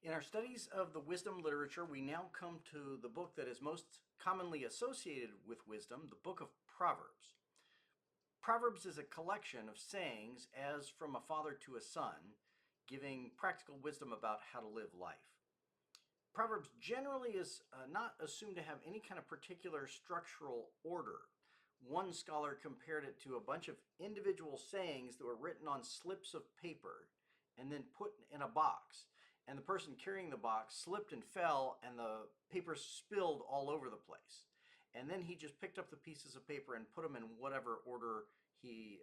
In our studies of the wisdom literature, we now come to the book that is most commonly associated with wisdom, the book of Proverbs. Proverbs is a collection of sayings as from a father to a son, giving practical wisdom about how to live life. Proverbs generally is not assumed to have any kind of particular structural order. One scholar compared it to a bunch of individual sayings that were written on slips of paper and then put in a box. And the person carrying the box slipped and fell, and the paper spilled all over the place. And then he just picked up the pieces of paper and put them in whatever order he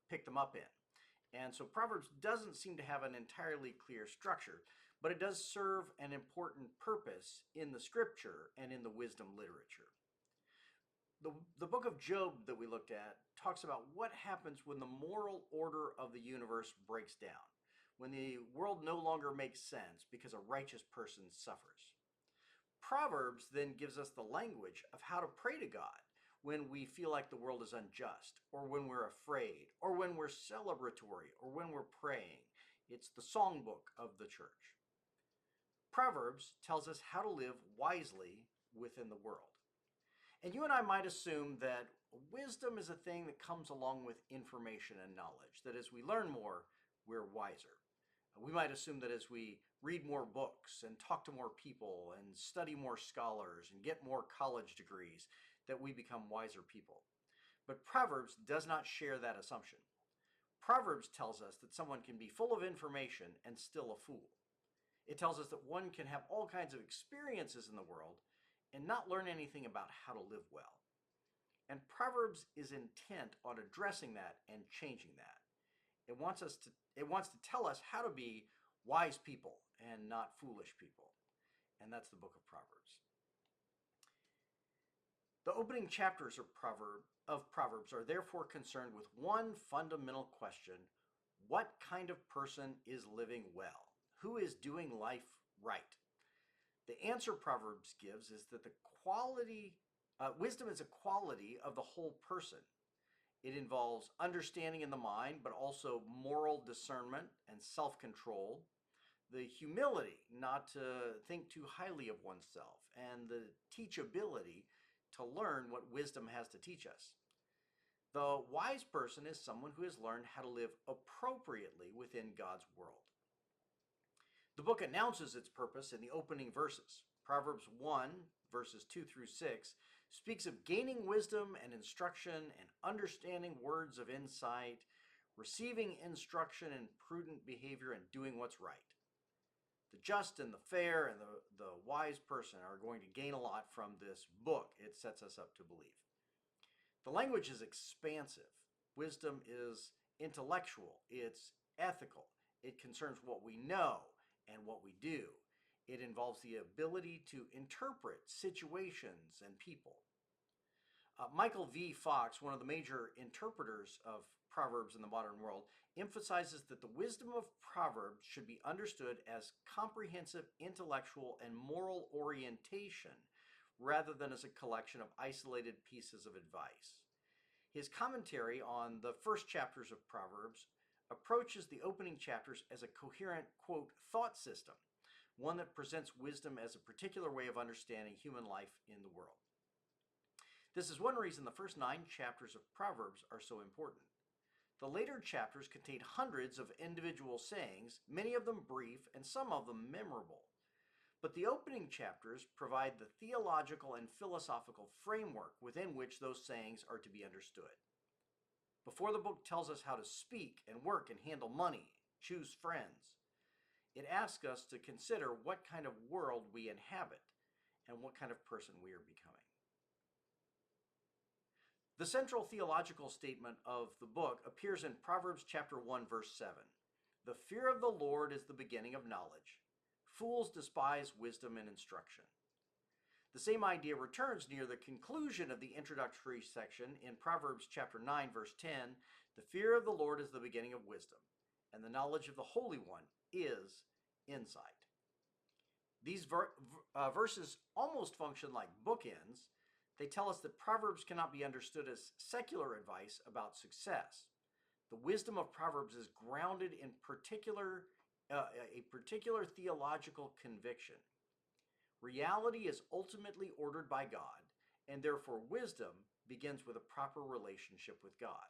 picked them up in. And so Proverbs doesn't seem to have an entirely clear structure, but it does serve an important purpose in the scripture and in the wisdom literature. The book of Job that we looked at talks about what happens when the moral order of the universe breaks down, when the world no longer makes sense because a righteous person suffers. Proverbs then gives us the language of how to pray to God when we feel like the world is unjust, or when we're afraid, or when we're celebratory, or when we're praying. It's the songbook of the church. Proverbs tells us how to live wisely within the world. And you and I might assume that wisdom is a thing that comes along with information and knowledge, that as we learn more, we're wiser. We might assume that as we read more books and talk to more people and study more scholars and get more college degrees, that we become wiser people. But Proverbs does not share that assumption. Proverbs tells us that someone can be full of information and still a fool. It tells us that one can have all kinds of experiences in the world and not learn anything about how to live well. And Proverbs is intent on addressing that and changing that. It wants to tell us how to be wise people and not foolish people. And that's the book of Proverbs. The opening chapters of Proverbs are therefore concerned with one fundamental question: what kind of person is living well? Who is doing life right? The answer Proverbs gives is that wisdom is a quality of the whole person. It involves understanding in the mind, but also moral discernment and self-control, the humility not to think too highly of oneself, and the teachability to learn what wisdom has to teach us. The wise person is someone who has learned how to live appropriately within God's world. The book announces its purpose in the opening verses. Proverbs 1, verses 2 through 6, speaks of gaining wisdom and instruction and understanding words of insight, receiving instruction in prudent behavior, and doing what's right. The just and the fair and the wise person are going to gain a lot from this book. It sets us up to believe. The language is expansive. Wisdom is intellectual. It's ethical. It concerns what we know and what we do. It involves the ability to interpret situations and people. Michael V. Fox, one of the major interpreters of Proverbs in the modern world, emphasizes that the wisdom of Proverbs should be understood as comprehensive intellectual and moral orientation rather than as a collection of isolated pieces of advice. His commentary on the first chapters of Proverbs approaches the opening chapters as a coherent, quote, thought system, one that presents wisdom as a particular way of understanding human life in the world. This is one reason the first 9 chapters of Proverbs are so important. The later chapters contain hundreds of individual sayings, many of them brief and some of them memorable. But the opening chapters provide the theological and philosophical framework within which those sayings are to be understood. Before the book tells us how to speak and work and handle money, choose friends, it asks us to consider what kind of world we inhabit and what kind of person we are becoming. The central theological statement of the book appears in Proverbs chapter 1, verse 7. The fear of the Lord is the beginning of knowledge. Fools despise wisdom and instruction. The same idea returns near the conclusion of the introductory section in Proverbs chapter 9, verse 10. The fear of the Lord is the beginning of wisdom, and the knowledge of the Holy One is insight. These verses almost function like bookends. They tell us that Proverbs cannot be understood as secular advice about success. The wisdom of Proverbs is grounded in particular a particular theological conviction. Reality is ultimately ordered by God, and therefore wisdom begins with a proper relationship with God.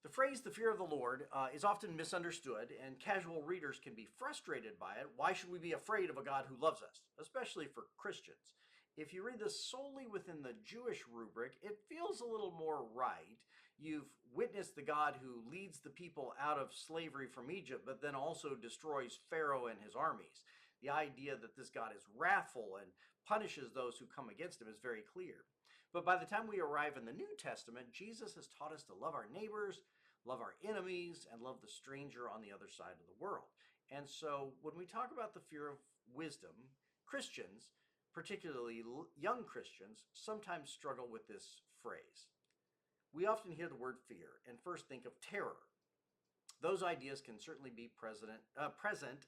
The phrase, the fear of the Lord, is often misunderstood, and casual readers can be frustrated by it. Why should we be afraid of a God who loves us, especially for Christians? If you read this solely within the Jewish rubric, it feels a little more right. You've witnessed the God who leads the people out of slavery from Egypt, but then also destroys Pharaoh and his armies. The idea that this God is wrathful and punishes those who come against him is very clear. But by the time we arrive in the New Testament, Jesus has taught us to love our neighbors, love our enemies, and love the stranger on the other side of the world. And so when we talk about the fear of wisdom, Christians, particularly young Christians, sometimes struggle with this phrase. We often hear the word fear and first think of terror. Those ideas can certainly be present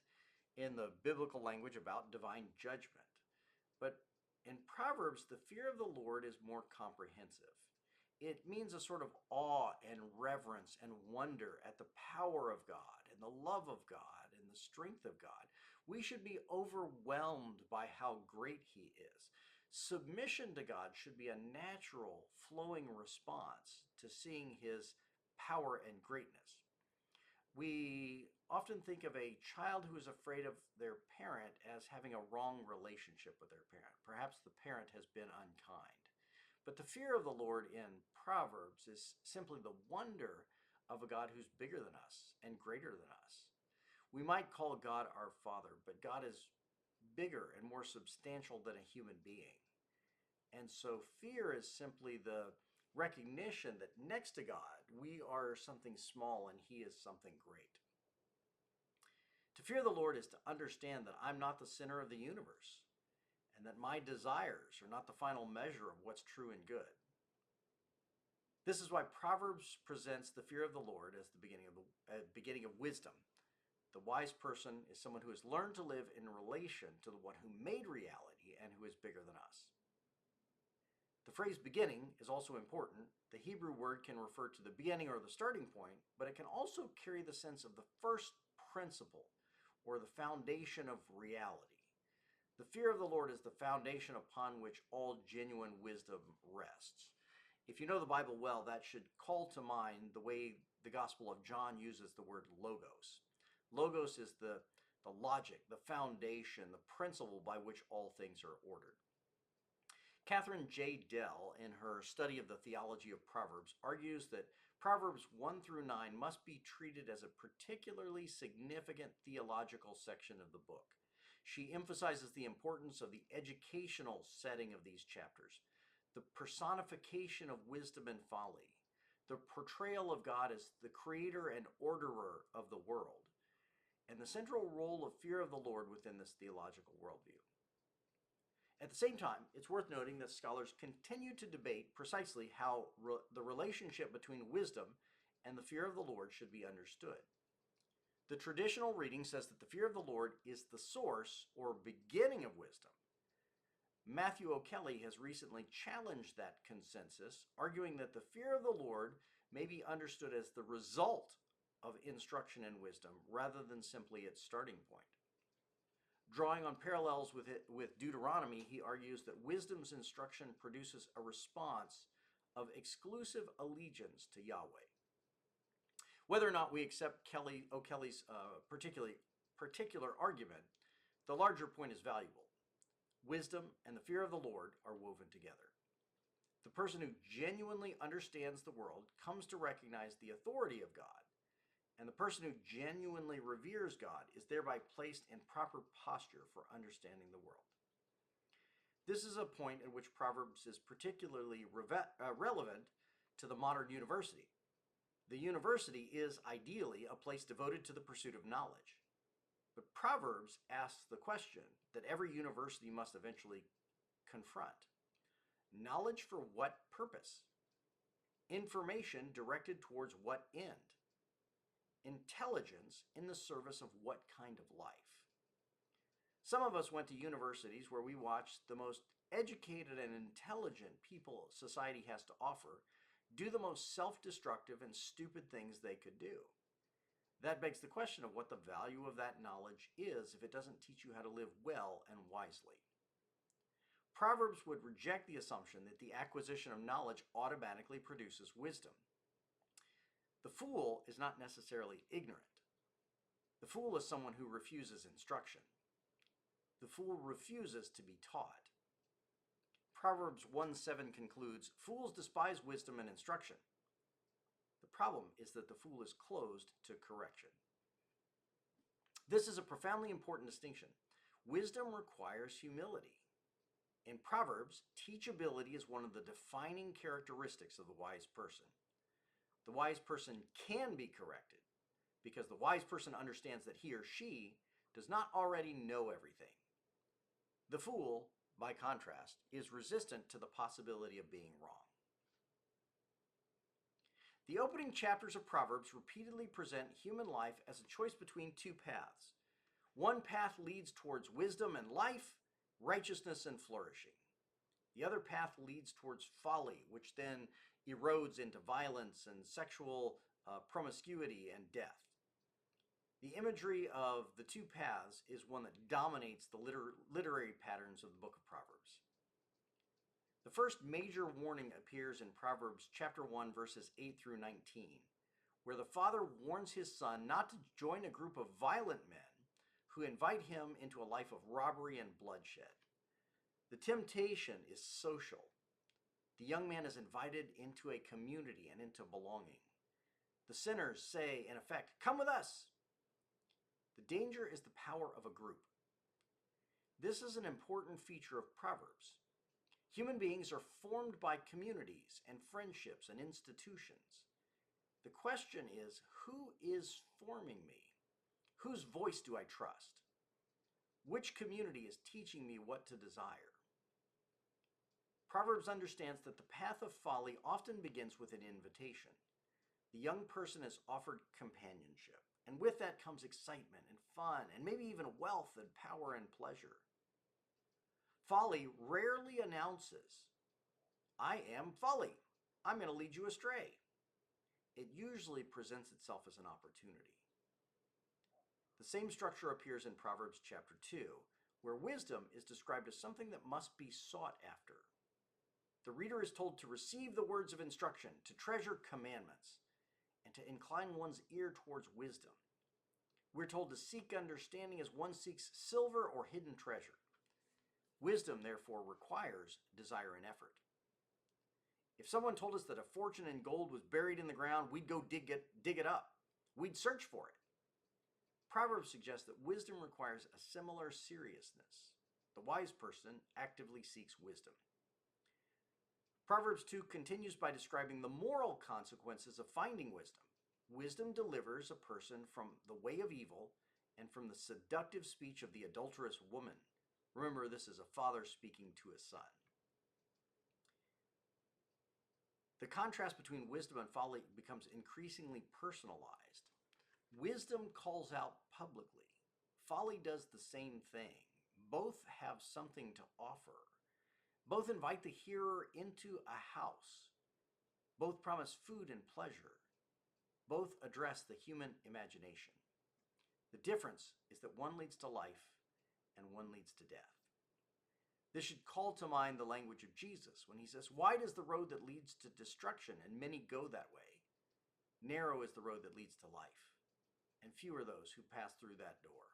in the biblical language about divine judgment. But in Proverbs, the fear of the Lord is more comprehensive. It means a sort of awe and reverence and wonder at the power of God and the love of God and the strength of God. We should be overwhelmed by how great He is. Submission to God should be a natural, flowing response to seeing His power and greatness. We often think of a child who is afraid of their parent as having a wrong relationship with their parent. Perhaps the parent has been unkind. But the fear of the Lord in Proverbs is simply the wonder of a God who's bigger than us and greater than us. We might call God our Father, but God is bigger and more substantial than a human being. And so fear is simply the recognition that next to God, we are something small and He is something great. To fear the Lord is to understand that I'm not the center of the universe and that my desires are not the final measure of what's true and good. This is why Proverbs presents the fear of the Lord as the beginning of wisdom. The wise person is someone who has learned to live in relation to the one who made reality and who is bigger than us. The phrase beginning is also important. The Hebrew word can refer to the beginning or the starting point, but it can also carry the sense of the first principle or the foundation of reality. The fear of the Lord is the foundation upon which all genuine wisdom rests. If you know the Bible well, that should call to mind the way the Gospel of John uses the word logos. Logos is the logic, the foundation, the principle by which all things are ordered. Catherine J. Dell, in her study of the theology of Proverbs, argues that Proverbs 1 through 9 must be treated as a particularly significant theological section of the book. She emphasizes the importance of the educational setting of these chapters, the personification of wisdom and folly, the portrayal of God as the creator and orderer of the world, and the central role of fear of the Lord within this theological worldview. At the same time, it's worth noting that scholars continue to debate precisely how the relationship between wisdom and the fear of the Lord should be understood. The traditional reading says that the fear of the Lord is the source or beginning of wisdom. Matthew O'Kelly has recently challenged that consensus, arguing that the fear of the Lord may be understood as the result of instruction and wisdom rather than simply its starting point. Drawing on parallels with Deuteronomy, he argues that wisdom's instruction produces a response of exclusive allegiance to Yahweh. Whether or not we accept O'Kelly's particular argument, the larger point is valuable. Wisdom and the fear of the Lord are woven together. The person who genuinely understands the world comes to recognize the authority of God, and the person who genuinely reveres God is thereby placed in proper posture for understanding the world. This is a point at which Proverbs is particularly relevant to the modern university. The university is ideally a place devoted to the pursuit of knowledge. But Proverbs asks the question that every university must eventually confront. Knowledge for what purpose? Information directed towards what end? Intelligence in the service of what kind of life? Some of us went to universities where we watched the most educated and intelligent people society has to offer do the most self-destructive and stupid things they could do. That begs the question of what the value of that knowledge is if it doesn't teach you how to live well and wisely. Proverbs would reject the assumption that the acquisition of knowledge automatically produces wisdom. The fool is not necessarily ignorant. The fool is someone who refuses instruction. The fool refuses to be taught. Proverbs 1:7 concludes, "Fools despise wisdom and instruction." The problem is that the fool is closed to correction. This is a profoundly important distinction. Wisdom requires humility. In Proverbs, teachability is one of the defining characteristics of the wise person. The wise person can be corrected because the wise person understands that he or she does not already know everything. The fool, by contrast, is resistant to the possibility of being wrong. The opening chapters of Proverbs repeatedly present human life as a choice between two paths. One path leads towards wisdom and life, righteousness and flourishing. The other path leads towards folly, which then erodes into violence and sexual promiscuity and death. The imagery of the two paths is one that dominates the literary patterns of the book of Proverbs. The first major warning appears in Proverbs chapter 1, verses 8 through 19, where the father warns his son not to join a group of violent men who invite him into a life of robbery and bloodshed. The temptation is social. The young man is invited into a community and into belonging. The sinners say, in effect, "Come with us." The danger is the power of a group. This is an important feature of Proverbs. Human beings are formed by communities and friendships and institutions. The question is, who is forming me? Whose voice do I trust? Which community is teaching me what to desire? Proverbs understands that the path of folly often begins with an invitation. The young person is offered companionship, and with that comes excitement and fun, and maybe even wealth and power and pleasure. Folly rarely announces, "I am folly. I'm going to lead you astray." It usually presents itself as an opportunity. The same structure appears in Proverbs chapter 2, where wisdom is described as something that must be sought after. The reader is told to receive the words of instruction, to treasure commandments, and to incline one's ear towards wisdom. We're told to seek understanding as one seeks silver or hidden treasure. Wisdom, therefore, requires desire and effort. If someone told us that a fortune in gold was buried in the ground, we'd go dig it up. We'd search for it. Proverbs suggests that wisdom requires a similar seriousness. The wise person actively seeks wisdom. Proverbs 2 continues by describing the moral consequences of finding wisdom. Wisdom delivers a person from the way of evil and from the seductive speech of the adulterous woman. Remember, this is a father speaking to his son. The contrast between wisdom and folly becomes increasingly personalized. Wisdom calls out publicly. Folly does the same thing. Both have something to offer. Both invite the hearer into a house. Both promise food and pleasure. Both address the human imagination. The difference is that one leads to life and one leads to death. This should call to mind the language of Jesus when he says, "Wide is the road that leads to destruction, and many go that way. Narrow is the road that leads to life, and few are those who pass through that door."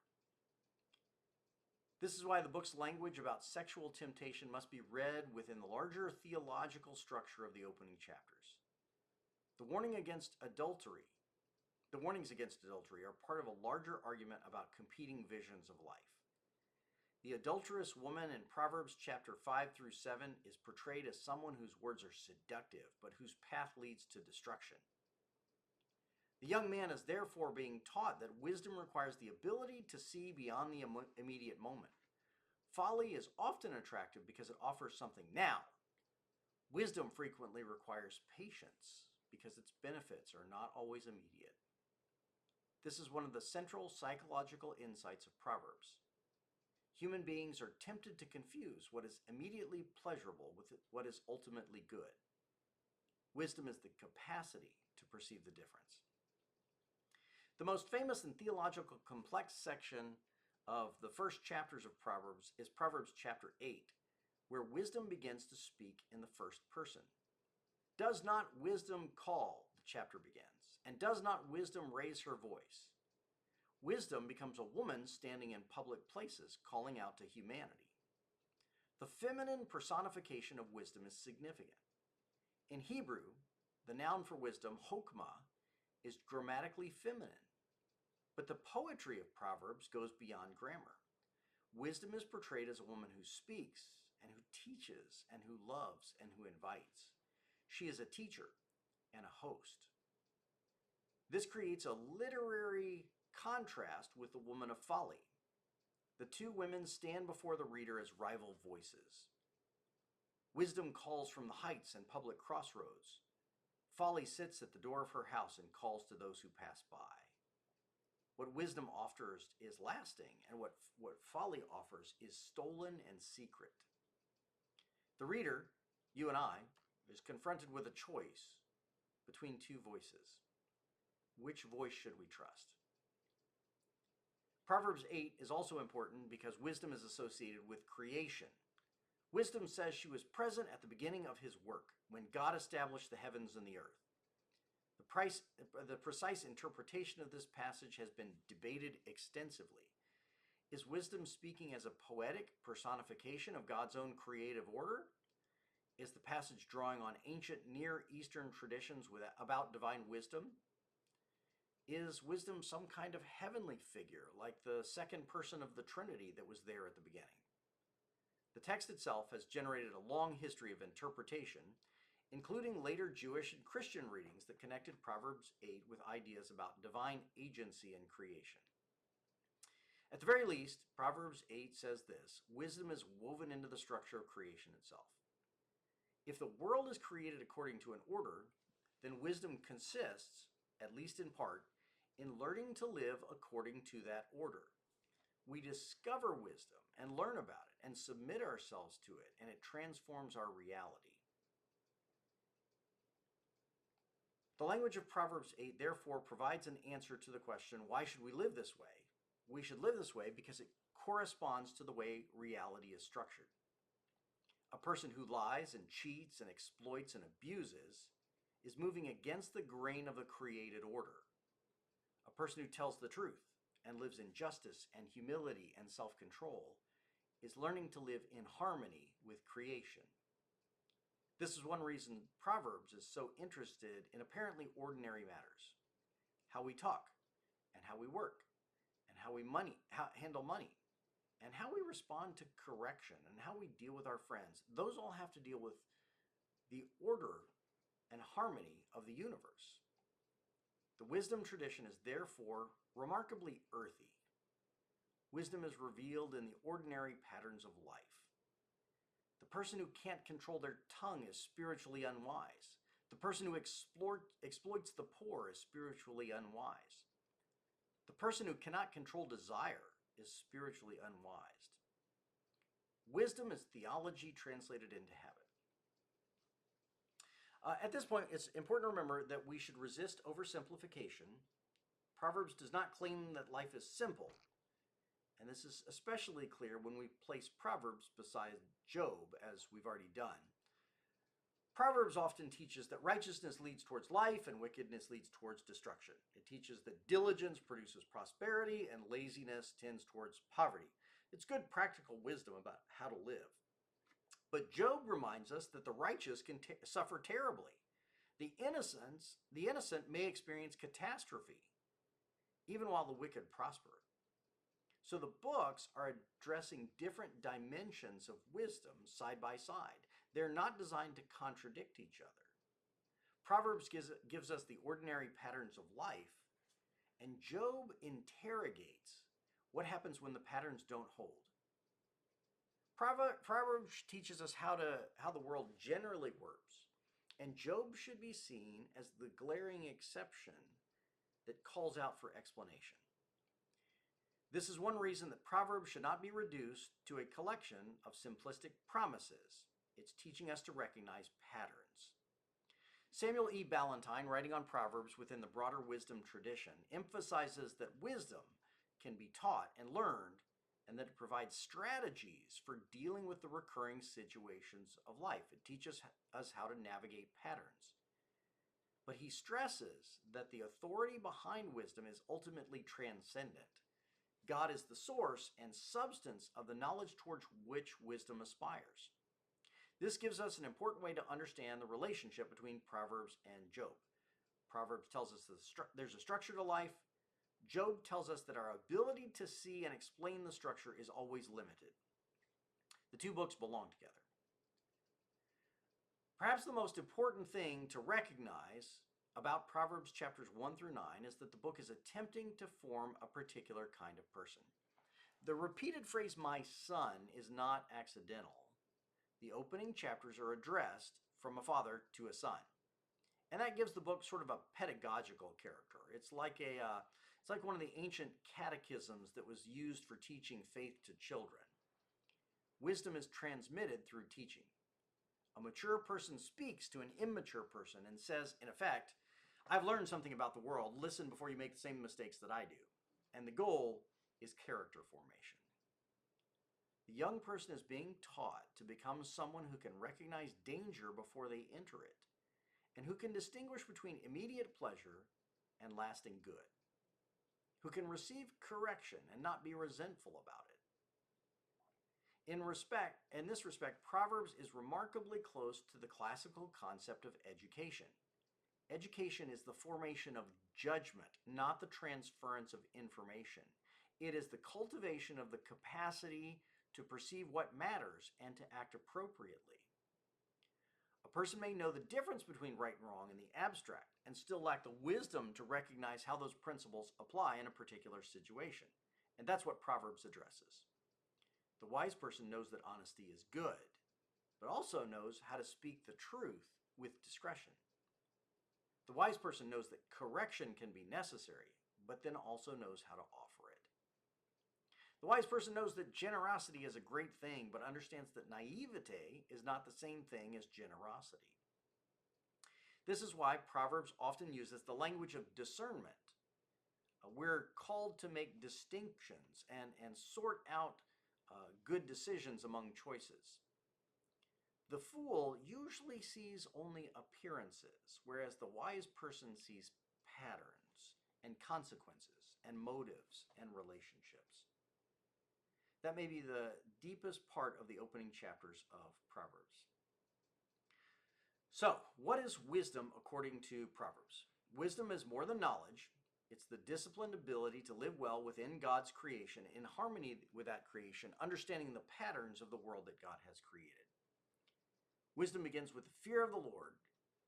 This is why the book's language about sexual temptation must be read within the larger theological structure of the opening chapters. The warnings against adultery are part of a larger argument about competing visions of life. The adulterous woman in Proverbs chapter 5 through 7 is portrayed as someone whose words are seductive, but whose path leads to destruction. The young man is therefore being taught that wisdom requires the ability to see beyond the immediate moment. Folly is often attractive because it offers something now. Wisdom frequently requires patience because its benefits are not always immediate. This is one of the central psychological insights of Proverbs. Human beings are tempted to confuse what is immediately pleasurable with what is ultimately good. Wisdom is the capacity to perceive the difference. The most famous and theological complex section of the first chapters of Proverbs is Proverbs chapter 8, where wisdom begins to speak in the first person. Does not wisdom call, the chapter begins, and does not wisdom raise her voice? Wisdom becomes a woman standing in public places calling out to humanity. The feminine personification of wisdom is significant. In Hebrew, the noun for wisdom, chokmah, is grammatically feminine. But the poetry of Proverbs goes beyond grammar. Wisdom is portrayed as a woman who speaks and who teaches and who loves and who invites. She is a teacher and a host. This creates a literary contrast with the woman of folly. The two women stand before the reader as rival voices. Wisdom calls from the heights and public crossroads. Folly sits at the door of her house and calls to those who pass by. What wisdom offers is lasting, and what folly offers is stolen and secret. The reader, you and I, is confronted with a choice between two voices. Which voice should we trust? Proverbs 8 is also important because wisdom is associated with creation. Wisdom says she was present at the beginning of his work, when God established the heavens and the earth. The precise interpretation of this passage has been debated extensively. Is wisdom speaking as a poetic personification of God's own creative order? Is the passage drawing on ancient Near Eastern traditions about divine wisdom? Is wisdom some kind of heavenly figure, like the second person of the Trinity that was there at the beginning? The text itself has generated a long history of interpretation, including later Jewish and Christian readings that connected Proverbs 8 with ideas about divine agency and creation. At the very least, Proverbs 8 says this: wisdom is woven into the structure of creation itself. If the world is created according to an order, then wisdom consists, at least in part, in learning to live according to that order. We discover wisdom and learn about it and submit ourselves to it, and it transforms our reality. The language of Proverbs 8 therefore provides an answer to the question, why should we live this way? We should live this way because it corresponds to the way reality is structured. A person who lies and cheats and exploits and abuses is moving against the grain of the created order. A person who tells the truth and lives in justice and humility and self-control is learning to live in harmony with creation. This is one reason Proverbs is so interested in apparently ordinary matters. How we talk, and how we work, and how we handle money, and how we respond to correction, and how we deal with our friends. Those all have to deal with the order and harmony of the universe. The wisdom tradition is therefore remarkably earthy. Wisdom is revealed in the ordinary patterns of life. The person who can't control their tongue is spiritually unwise. The person who exploits the poor is spiritually unwise. The person who cannot control desire is spiritually unwise. Wisdom is theology translated into habit. At this point, it's important to remember that we should resist oversimplification. Proverbs does not claim that life is simple. And this is especially clear when we place Proverbs beside Job, as we've already done. Proverbs often teaches that righteousness leads towards life and wickedness leads towards destruction. It teaches that diligence produces prosperity and laziness tends towards poverty. It's good practical wisdom about how to live. But Job reminds us that the righteous can suffer terribly. The innocent may experience catastrophe, even while the wicked prosper. So the books are addressing different dimensions of wisdom side by side. They're not designed to contradict each other. Proverbs gives us the ordinary patterns of life, and Job interrogates what happens when the patterns don't hold. Proverbs teaches us how the world generally works, and Job should be seen as the glaring exception that calls out for explanation. This is one reason that Proverbs should not be reduced to a collection of simplistic promises. It's teaching us to recognize patterns. Samuel E. Ballantyne, writing on Proverbs within the broader wisdom tradition, emphasizes that wisdom can be taught and learned, and that it provides strategies for dealing with the recurring situations of life. It teaches us how to navigate patterns. But he stresses that the authority behind wisdom is ultimately transcendent. God is the source and substance of the knowledge towards which wisdom aspires. This gives us an important way to understand the relationship between Proverbs and Job. Proverbs tells us that there's a structure to life. Job tells us that our ability to see and explain the structure is always limited. The two books belong together. Perhaps the most important thing to recognize about Proverbs chapters 1 through 9 is that the book is attempting to form a particular kind of person. The repeated phrase, "my son," is not accidental. The opening chapters are addressed from a father to a son. And that gives the book sort of a pedagogical character. It's like one of the ancient catechisms that was used for teaching faith to children. Wisdom is transmitted through teaching. A mature person speaks to an immature person and says, in effect, "I've learned something about the world. Listen before you make the same mistakes that I do." And the goal is character formation. The young person is being taught to become someone who can recognize danger before they enter it, and who can distinguish between immediate pleasure and lasting good, who can receive correction and not be resentful about it. In this respect, Proverbs is remarkably close to the classical concept of education. Education is the formation of judgment, not the transference of information. It is the cultivation of the capacity to perceive what matters and to act appropriately. A person may know the difference between right and wrong in the abstract and still lack the wisdom to recognize how those principles apply in a particular situation. And that's what Proverbs addresses. The wise person knows that honesty is good, but also knows how to speak the truth with discretion. The wise person knows that correction can be necessary, but then also knows how to offer it. The wise person knows that generosity is a great thing, but understands that naivete is not the same thing as generosity. This is why Proverbs often uses the language of discernment. We're called to make distinctions and sort out good decisions among choices. The fool usually sees only appearances, whereas the wise person sees patterns and consequences and motives and relationships. That may be the deepest part of the opening chapters of Proverbs. So, what is wisdom according to Proverbs? Wisdom is more than knowledge. It's the disciplined ability to live well within God's creation, in harmony with that creation, understanding the patterns of the world that God has created. Wisdom begins with the fear of the Lord,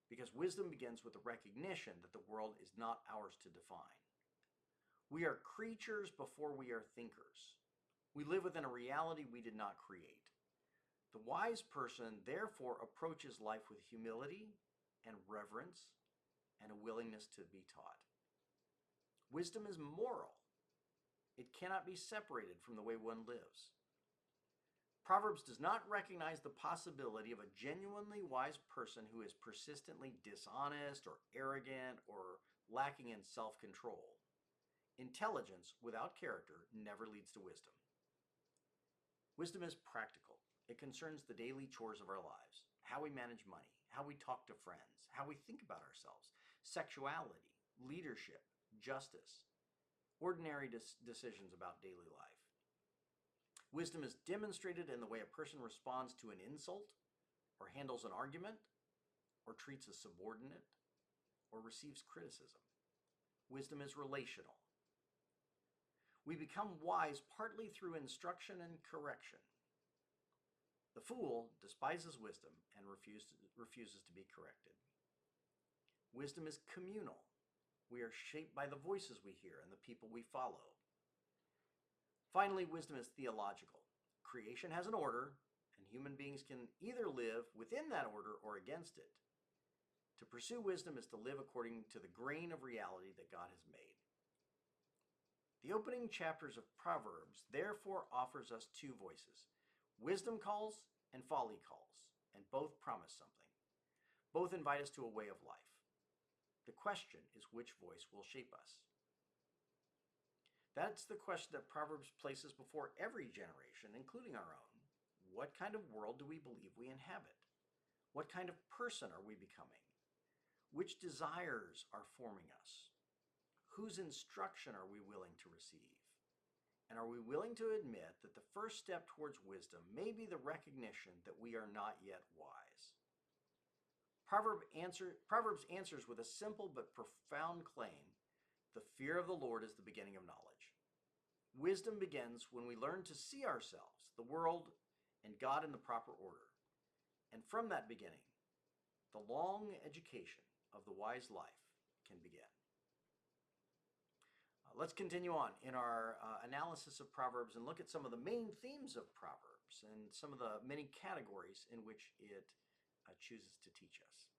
because wisdom begins with the recognition that the world is not ours to define. We are creatures before we are thinkers. We live within a reality we did not create. The wise person therefore approaches life with humility and reverence and a willingness to be taught. Wisdom is moral. It cannot be separated from the way one lives. Proverbs does not recognize the possibility of a genuinely wise person who is persistently dishonest or arrogant or lacking in self-control. Intelligence without character never leads to wisdom. Wisdom is practical. It concerns the daily chores of our lives, how we manage money, how we talk to friends, how we think about ourselves, sexuality, leadership, justice, ordinary decisions about daily life. Wisdom is demonstrated in the way a person responds to an insult, or handles an argument, or treats a subordinate, or receives criticism. Wisdom is relational. We become wise partly through instruction and correction. The fool despises wisdom and refuses to be corrected. Wisdom is communal. We are shaped by the voices we hear and the people we follow. Finally, wisdom is theological. Creation has an order, and human beings can either live within that order or against it. To pursue wisdom is to live according to the grain of reality that God has made. The opening chapters of Proverbs therefore offers us two voices. Wisdom calls and folly calls, and both promise something. Both invite us to a way of life. The question is which voice will shape us. That's the question that Proverbs places before every generation, including our own. What kind of world do we believe we inhabit? What kind of person are we becoming? Which desires are forming us? Whose instruction are we willing to receive? And are we willing to admit that the first step towards wisdom may be the recognition that we are not yet wise? Proverbs answers with a simple but profound claim: the fear of the Lord is the beginning of knowledge. Wisdom begins when we learn to see ourselves, the world, and God in the proper order. And from that beginning, the long education of the wise life can begin. Let's continue on in our analysis of Proverbs and look at some of the main themes of Proverbs and some of the many categories in which it chooses to teach us.